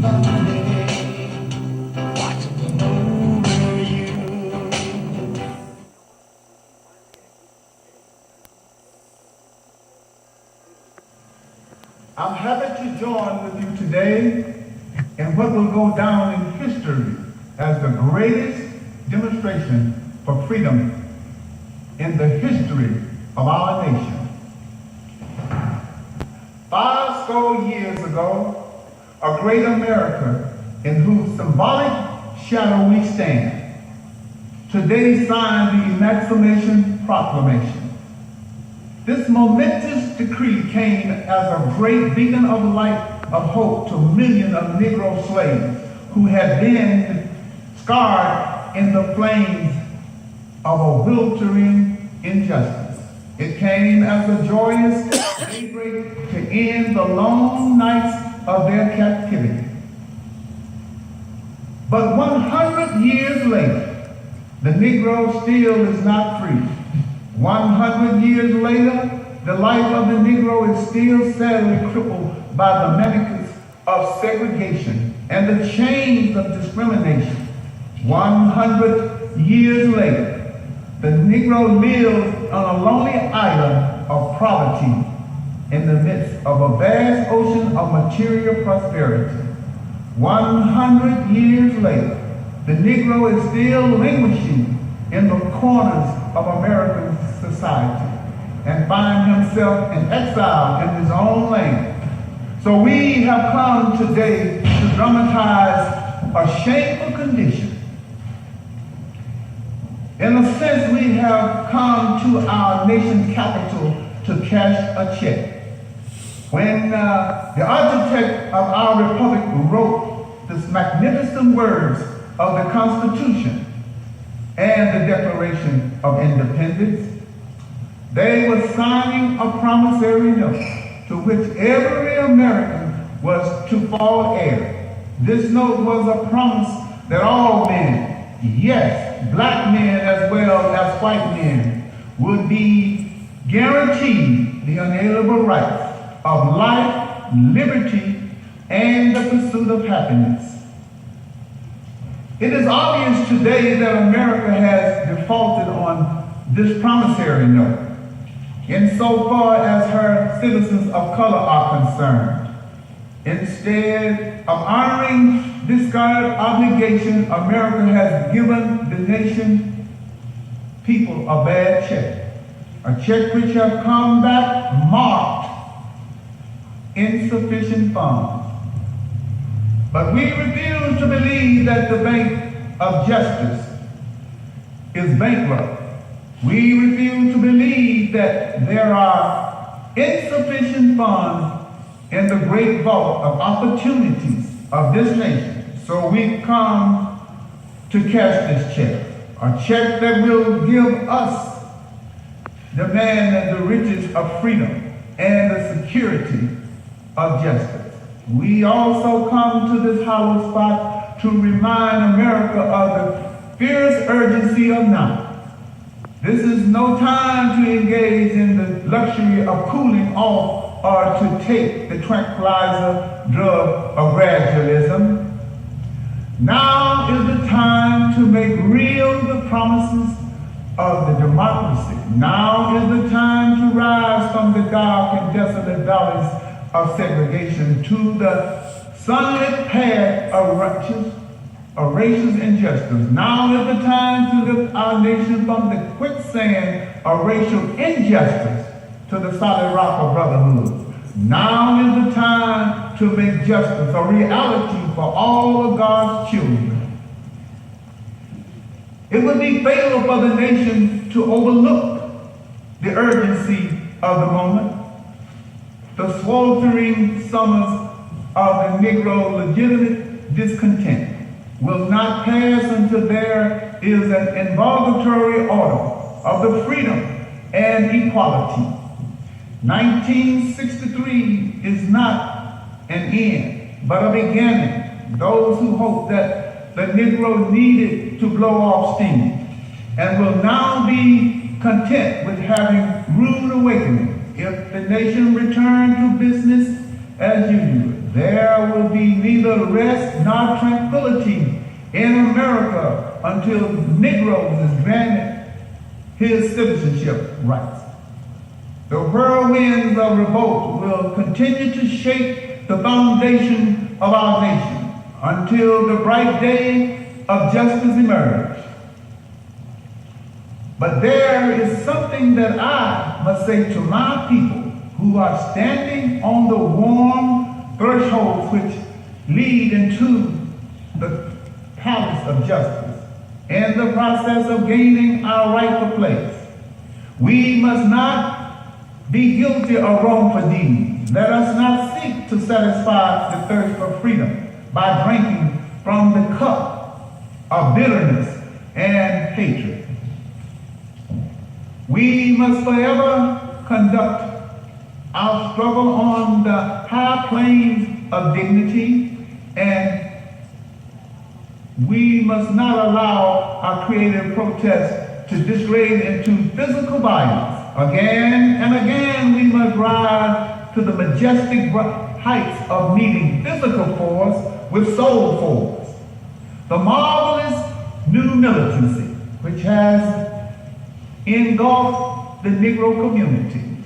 I'm happy to join with you today in what will go down in history as the greatest demonstration for freedom in the history of our nation. 50 years ago, a great America in whose symbolic shadow we stand, today signed the Emancipation Proclamation. This momentous decree came as a great beacon of light of hope to millions of Negro slaves who had been scarred in the flames of a weltering injustice. It came as a joyous daybreak to end the long nights of their captivity. But 100 years later, the Negro still is not free. 100 years later, the life of the Negro is still sadly crippled by the manacles of segregation and the chains of discrimination. 100 years later, the Negro lives on a lonely island of poverty in the midst of a vast ocean of material prosperity. 100 years later, the Negro is still languishing in the corners of American society and find himself in exile in his own land. So we have come today to dramatize a shameful condition. In a sense, we have come to our nation's capital to cash a check. When the architect of our republic wrote this magnificent words of the Constitution and the Declaration of Independence, they were signing a promissory note to which every American was to fall heir. This note was a promise that all men, yes, black men as well as white men, would be guaranteed the unalienable rights of life, liberty, and the pursuit of happiness. It is obvious today that America has defaulted on this promissory note insofar as her citizens of color are concerned. Instead of honoring this obligation, America has given the nation people a bad check which have come back marked insufficient funds. But we refuse to believe that the Bank of Justice is bankrupt. We refuse to believe that there are insufficient funds in the great vault of opportunities of this nation. So we come to cash this check, a check that will give us the man and the riches of freedom and the security of justice. We also come to this hollow spot to remind America of the fierce urgency of now. This is no time to engage in the luxury of cooling off or to take the tranquilizer drug of gradualism. Now is the time to make real the promises of the democracy. Now is the time to rise from the dark and desolate valleys of segregation to the sunlit path of racial injustice. Now is the time to lift our nation from the quicksand of racial injustice to the solid rock of brotherhood. Now is the time to make justice a reality for all of God's children. It would be fatal for the nation to overlook the urgency of the moment. The sweltering summers of the Negro legitimate discontent will not pass until there is an involuntary order of the freedom and equality. 1963 is not an end, but a beginning. Those who hope that the Negro needed to blow off steam and will now be content with having rude awakening if the nation returned to business as usual. there will be neither rest nor tranquility in America until Negroes is granted his citizenship rights. The whirlwinds of revolt will continue to shake the foundation of our nation until the bright day of justice emerges. But there is something that I must say to my people who are standing on the warm thresholds which lead into the palace of justice in the process of gaining our rightful place. We must not be guilty of wrongful deeds. Let us not seek to satisfy the thirst for freedom by drinking from the cup of bitterness and hatred. We must forever conduct our struggle on the high planes of dignity, and we must not allow our creative protest to disgrade into physical violence. Again and again, we must rise to the majestic heights of meeting physical force with soul force. The marvelous new militancy which has engulfed the Negro community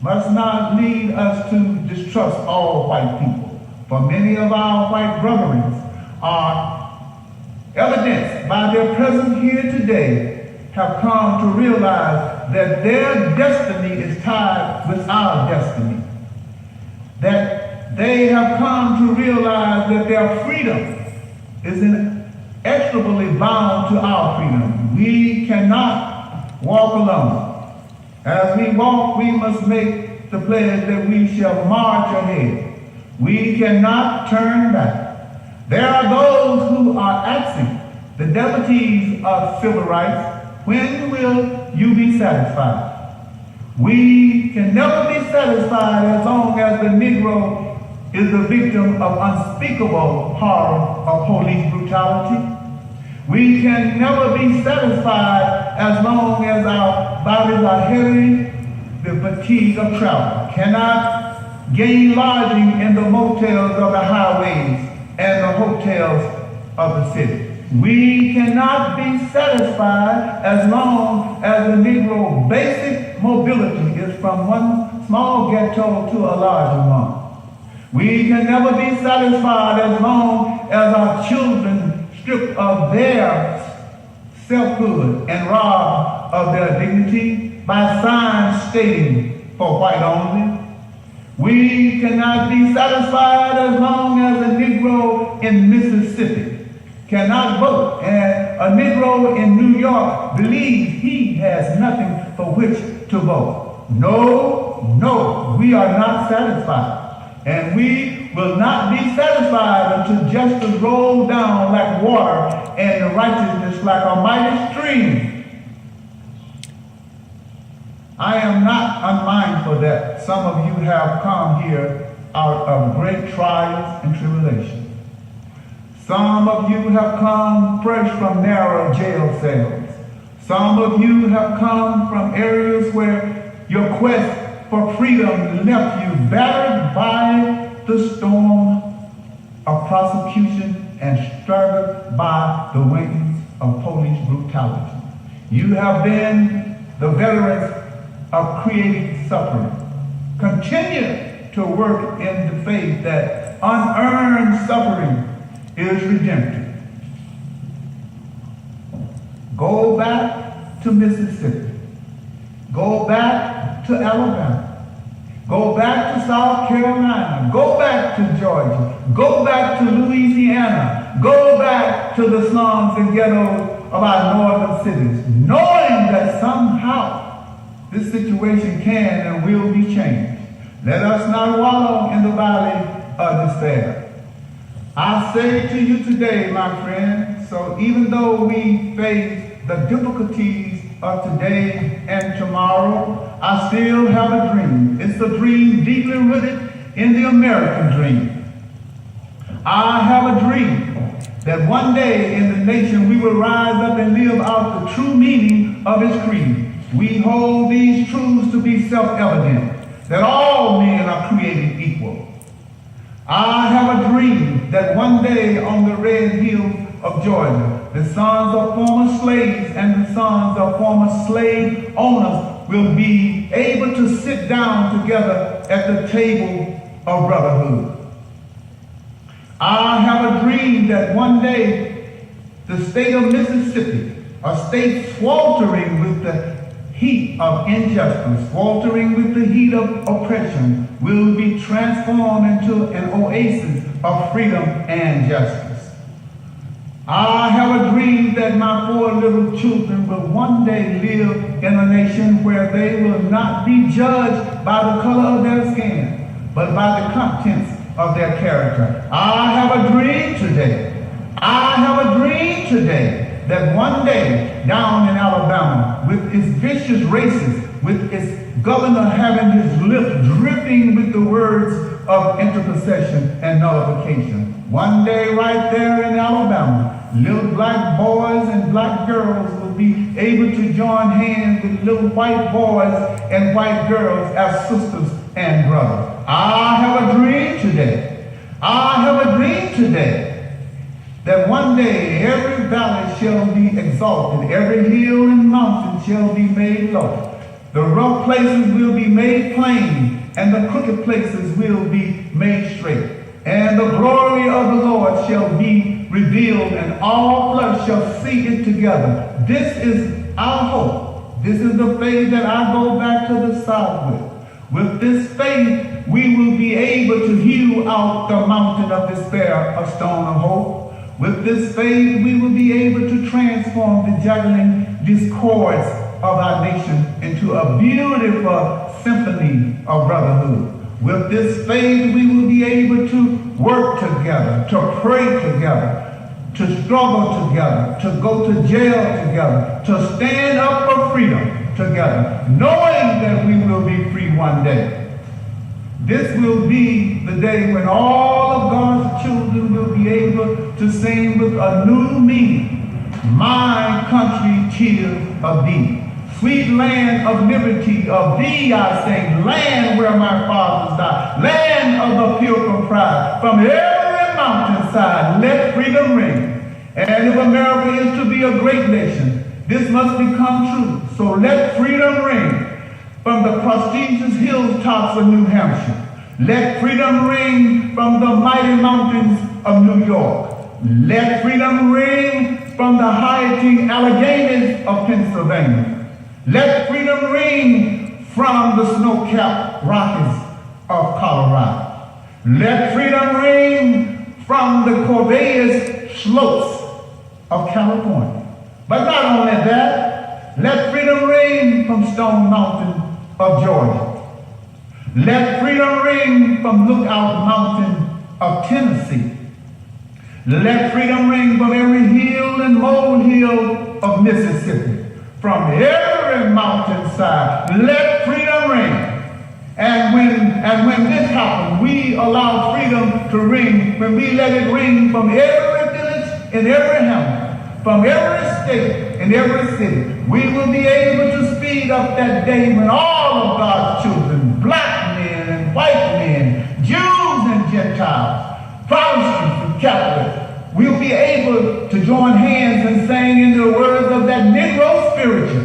must not lead us to distrust all white people, for many of our white brethren are evidenced by their presence here today, have come to realize that their destiny is tied with our destiny, that they have come to realize that their freedom is inexorably bound to our freedom. We cannot walk alone. As we walk, we must make the pledge that we shall march ahead. We cannot turn back. There are those who are asking the devotees of civil rights, when will you be satisfied? We can never be satisfied as long as the Negro is the victim of unspeakable horror of police brutality. We can never be satisfied as long as our bodies are heavy, the fatigue of travel, cannot gain lodging in the motels of the highways and the hotels of the city. We cannot be satisfied as long as the Negro basic mobility is from one small ghetto to a larger one. We can never be satisfied as long as our children stripped of their selfhood and robbed of their dignity by signs stating for white only. We cannot be satisfied as long as a Negro in Mississippi cannot vote and a Negro in New York believes he has nothing for which to vote. No, we are not satisfied. And we will not be satisfied until justice rolls down like water and the righteousness like a mighty stream. I am not unmindful that some of you have come here out of great trials and tribulations. Some of you have come fresh from narrow jail cells. Some of you have come from areas where your quest for freedom left you battered by the storm of prosecution and staggered by the wings of police brutality. You have been the veterans of creative suffering. Continue to work in the faith that unearned suffering is redemptive. Go back to Mississippi. Go back to Alabama. Go back to South Carolina. Go back to Georgia. Go back to Louisiana. Go back to the slums and ghettos of our northern cities, knowing that somehow this situation can and will be changed. Let us not wallow in the valley of despair. I say to you today, my friend, so even though we face the difficulties of today and tomorrow, I still have a dream. It's a dream deeply rooted in the American dream. I have a dream that one day in the nation we will rise up and live out the true meaning of its creed. We hold these truths to be self-evident, that all men are created equal. I have a dream that one day on the red hills of Georgia, the sons of former slaves and the sons of former slave owners will be able to sit down together at the table of brotherhood. I have a dream that one day the state of Mississippi, a state sweltering with the heat of injustice, sweltering with the heat of oppression, will be transformed into an oasis of freedom and justice. I have a dream that my 4 little children will one day live in a nation where they will not be judged by the color of their skin, but by the contents of their character. I have a dream today. I have a dream today that one day down in Alabama, with its vicious racists, with its governor having his lips dripping with the words of intercession and nullification, one day right there in Alabama, little black boys and black girls will be able to join hands with little white boys and white girls as sisters and brothers. I have a dream today. I have a dream today that one day every valley shall be exalted, every hill and mountain shall be made low. The rough places will be made plain, and the crooked places will be made straight. And the glory of the Lord shall be revealed, and all flesh shall see it together. This is our hope. This is the faith that I go back to the South with. With this faith, we will be able to hew out the mountain of despair, a stone of hope. With this faith, we will be able to transform the juggling discords of our nation into a beautiful symphony of brotherhood. With this faith, we will be able to work together, to pray together, to struggle together, to go to jail together, to stand up for freedom together, knowing that we will be free one day. This will be the day when all of God's children will be able to sing with a new meaning. My country, tears of thee. Sweet land of liberty, of thee I sing. Land where my fathers died. Land of the pilgrim pride. From every mountainside, let freedom ring. And if America is to be a great nation, this must become true. So let freedom ring. From the prestigious hilltops of New Hampshire. Let freedom ring from the mighty mountains of New York. Let freedom ring from the high-king Alleghenies of Pennsylvania. Let freedom ring from the snow-capped Rockies of Colorado. Let freedom ring from the Corvallis slopes of California. But not only that, let freedom ring from Stone Mountain of Georgia. Let freedom ring from Lookout Mountain of Tennessee. Let freedom ring from every hill and molehill of Mississippi. From every mountainside, let freedom ring. And when this happens, we allow freedom to ring, when we let it ring from every village and every hamlet, from every state and every city, we will be able to speed up that day when all of God's children, black men and white men, Jews and Gentiles, Protestants and Catholics, will be able to join hands and sing in the words of that Negro spiritual.